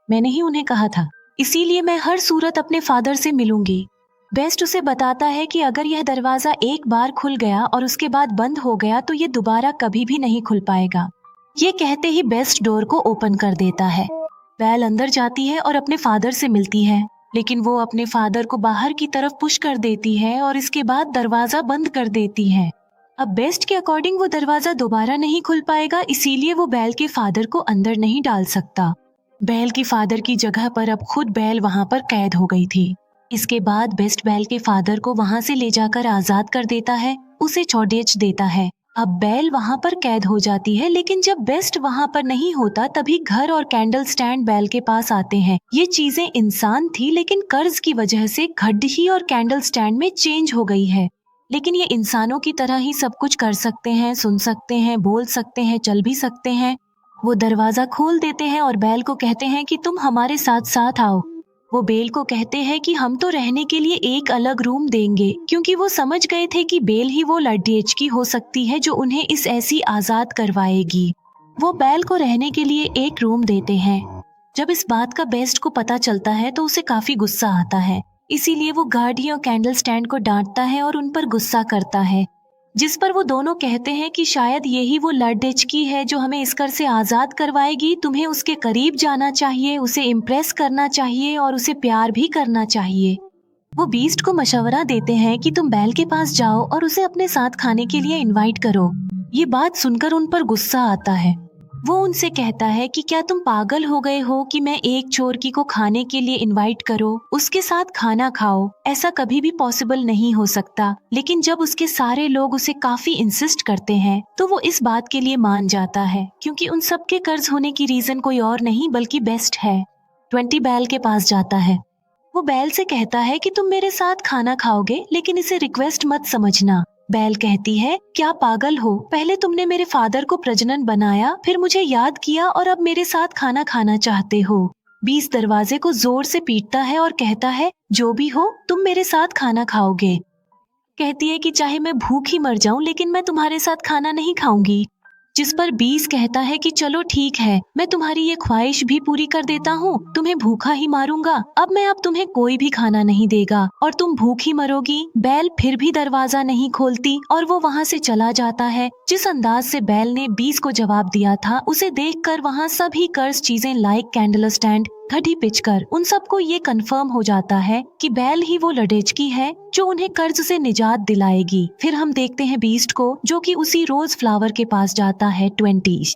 मैंने ही उन्हें कहा था, इसीलिए मैं हर सूरत अपने फादर से मिलूंगी। बेस्ट उसे बताता है कि अगर यह दरवाजा एक बार खुल गया और उसके बाद बंद हो गया तो ये दोबारा कभी भी नहीं खुल पाएगा। ये कहते ही बेस्ट डोर को ओपन कर देता है। बेल अंदर जाती है और अपने फादर से मिलती है, लेकिन वो अपने फादर को बाहर की तरफ पुश कर देती है और इसके बाद दरवाजा बंद कर देती है। अब बेस्ट के अकॉर्डिंग वो दरवाजा दोबारा नहीं खुल पाएगा, इसीलिए वो बेल के फादर को अंदर नहीं डाल सकता। बेल की फादर की जगह पर अब खुद बेल वहां पर कैद हो गई थी। इसके बाद बेस्ट बेल के फादर को वहां से ले जाकर आजाद कर देता है, उसे छोड़ेच देता है। अब बेल वहां पर कैद हो जाती है, लेकिन जब बेस्ट वहां पर नहीं होता तभी घर और कैंडल स्टैंड बेल के पास आते हैं। ये चीजें इंसान थी, लेकिन कर्ज की वजह से घड़ी और कैंडल स्टैंड में चेंज हो गई है। लेकिन ये इंसानों की तरह ही सब कुछ कर सकते हैं, सुन सकते हैं, बोल सकते हैं, चल भी सकते हैं। वो दरवाजा खोल देते हैं और बेल को कहते हैं कि तुम हमारे साथ साथ आओ। वो बेल को कहते हैं कि हम तो रहने के लिए एक अलग रूम देंगे, क्योंकि वो समझ गए थे कि बेल ही वो लड़ेच की हो सकती है जो उन्हें इस ऐसी आजाद करवाएगी। वो बेल को रहने के लिए एक रूम देते हैं। जब इस बात का बेस्ट को पता चलता है तो उसे काफी गुस्सा आता है, इसीलिए वो गार्डी और कैंडल स्टैंड को डांटता है और उन पर गुस्सा करता है, जिस पर वो दोनों कहते हैं कि शायद यही वो लड़ेचकी है जो हमें इस कर से आजाद करवाएगी। तुम्हें उसके करीब जाना चाहिए, उसे इम्प्रेस करना चाहिए और उसे प्यार भी करना चाहिए। वो बीस्ट को मशवरा देते हैं कि तुम बेल के पास जाओ और उसे अपने साथ खाने के लिए इनवाइट करो। ये बात सुनकर उन पर गुस्सा आता है। वो उनसे कहता है कि क्या तुम पागल हो गए हो कि मैं एक चोरकी को खाने के लिए इनवाइट करो, उसके साथ खाना खाओ, ऐसा कभी भी पॉसिबल नहीं हो सकता। लेकिन जब उसके सारे लोग उसे काफी इंसिस्ट करते हैं तो वो इस बात के लिए मान जाता है, क्योंकि उन सब के कर्ज होने की रीजन कोई और नहीं बल्कि बेस्ट है। 20 बेल के पास जाता है। वो बेल से कहता है कि तुम मेरे साथ खाना खाओगे, लेकिन इसे रिक्वेस्ट मत समझना। बेल कहती है, क्या पागल हो, पहले तुमने मेरे फादर को प्रजनन बनाया, फिर मुझे याद किया और अब मेरे साथ खाना खाना चाहते हो। बीस दरवाजे को जोर से पीटता है और कहता है, जो भी हो तुम मेरे साथ खाना खाओगे। कहती है कि चाहे मैं भूख ही मर जाऊं, लेकिन मैं तुम्हारे साथ खाना नहीं खाऊंगी। जिस पर बीस कहता है कि चलो ठीक है, मैं तुम्हारी ये ख्वाहिश भी पूरी कर देता हूँ, तुम्हें भूखा ही मारूंगा। अब तुम्हें कोई भी खाना नहीं देगा और तुम भूखी मरोगी। बेल फिर भी दरवाजा नहीं खोलती और वो वहाँ से चला जाता है। जिस अंदाज से बेल ने बीस को जवाब दिया था, उसे देखकर वहाँ सभी कर्ज चीजें लाइक कैंडल स्टैंड, घड़ी पिचकर उन सबको ये कंफर्म हो जाता है कि बेल ही वो लड़ेचकी है जो उन्हें कर्ज से निजात दिलाएगी। फिर हम देखते हैं बीस्ट को, जो कि उसी रोज फ्लावर के पास जाता है 20।